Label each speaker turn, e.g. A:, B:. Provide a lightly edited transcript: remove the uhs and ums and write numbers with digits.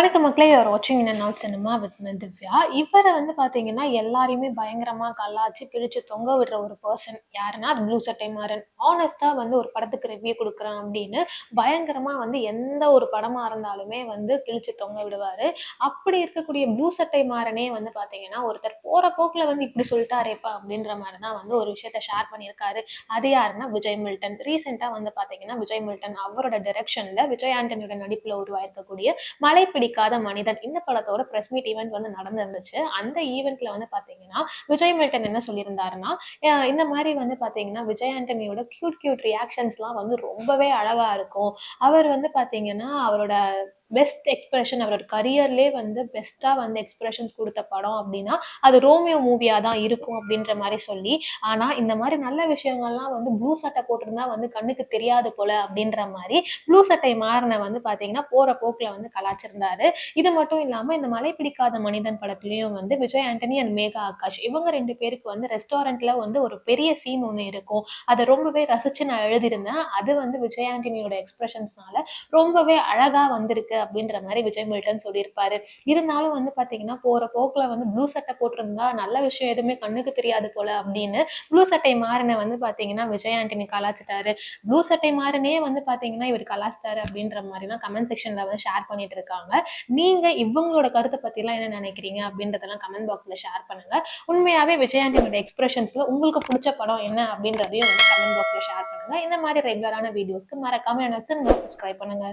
A: வணக்கம் மக்களே, you are வாட்சிங் in and out cinema with me Divya. இவரை வந்து பார்த்தீங்கன்னா, எல்லாரையுமே பயங்கரமா கலாய்ச்சு, கிழிச்சு தொங்க விடுற ஒரு பெர்சன் யாருன்னா, அது ப்ளூ சட்டை மாறன். ஹானஸ்ட்டா வந்து ஒரு படத்துக்கு ரிவ்யூ குடுக்குறேன் அப்படின்னு, பயங்கரமா வந்து எந்த ஒரு படமா இருந்தாலுமே வந்து கிழிச்சு தொங்க விடுவாரு. அப்படி இருக்கக்கூடிய ப்ளூ சட்டை மாறனே வந்து பார்த்தீங்கன்னா, ஒருத்தர் போற போக்குல வந்து இப்படி சொல்லிட்டாரேப்பா அப்படின்ற மாரி தான் வந்து ஒரு விஷயத்த ஷேர் பண்ணியிருக்காரு. அது யாருன்னா விஜய் மில்டன். ரீசென்ட்டா வந்து பார்த்தீங்கன்னா, விஜய் மில்டன் அவரோட டைரக்ஷன்ல விஜய் ஆண்டனியோட நடிப்புல உருவாயிருக்கக்கூடிய மழை பிடிக்காத மனிதன் இந்த படத்தோட பிரஸ் மீட் ஈவென்ட் வந்து நடந்திருந்துச்சு. அந்த ஈவென்ட்ல வந்து பார்த்தீங்கன்னா, விஜய் மில்டன் என்ன சொல்லியிருந்தாருன்னா, இந்த மாரி வந்து பார்த்தீங்கன்னா, விஜய் ஆண்டனியோட கியூட் கியூட் ரியாக்ஷன்ஸ்லாம் வந்து ரொம்பவே அழகா இருக்கும். அவர் வந்து பார்த்தீங்கன்னா, அவரோட பெஸ்ட் எக்ஸ்பிரஷன் அவரோட கரியர்லயே வந்து பெஸ்ட்டா வந்து எக்ஸ்பிரஷன்ஸ் குடுத்த படம் அப்டின்னா, அது ரோமியோ மூவியா தான் இருக்கும் அப்டின்ற மாரி சொல்லி, ஆனா இந்த மாரி நல்ல விஷயங்கள்லாம் வந்து ப்ளூ சட்டை போட்டிருந்தா வந்து கண்ணுக்கு தெரியாது போல அப்டின்ற மாரி ப்ளூ சட்டை மாறன வந்து பார்த்தீங்கன்னா, போற போக்குல வந்து கலாய்ச்சிருந்தாரு. இது மட்டும் இல்லாம இந்த மழை பிடிக்காத மனிதன் படத்துலயும் வந்து விஜய் ஆண்டனி அண்ட் மேகா ஆகாஷ் இவங்க 2 பேருக்கு வந்து ரெஸ்டாரண்ட்ல வந்து ஒரு பெரிய சீன் ஒண்ணு இருக்கும். அத ரொம்பவே ரசிச்சு நான் எழுதியிருந்தேன். அது வந்து விஜய் ஆண்டனியோட எக்ஸ்பிரஷன்ஸ்னால ரொம்பவே அழகா வந்திருக்கு அப்படின்ற மாரி விஜய் மில்டன் சொல்லியிருப்பாரு. இருந்தாலும் வந்து பார்த்தீங்கன்னா, போற போக்குல வந்து ப்ளூ சட்டை போட்டிருந்தா நல்ல விஷயம் எதுவுமே கண்ணுக்கு தெரியாது போல அப்படின்னு ப்ளூ சட்டை மாறன வந்து பார்த்தீங்கன்னா, விஜய் ஆண்டனி கலாய்ச்சுட்டாரு. ப்ளூ சட்டை மாறனே வந்து பார்த்தீங்கன்னா, இவரு கலாய்ச்சிட்டாரு அப்படின்ற மாரிலாம் கமெண்ட் செக்ஷன்ல வந்து ஷேர் பண்ணிட்டு இருக்காங்க. நீங்க இவங்களோட கருத்த பத்திலாம் என்ன நினைக்கிறீங்க அப்படின்றதெல்லாம் கமெண்ட் பாக்ஸ்ல ஷேர் பண்ணுங்க. உண்மையாவே விஜய் ஆண்டனியோட எக்ஸ்பிரஷன்ஸ்ல உங்களுக்கு புடிச்ச படம் என்ன அப்படின்றதையும் வந்து கமெண்ட் பாக்ஸ்ல ஷேர் பண்ணுங்க. இந்த மாரி ரெகுலரான வீடியோஸ்க்கு மறக்காம என்ன சப்ஸ்கிரைப் பண்ணுங்க.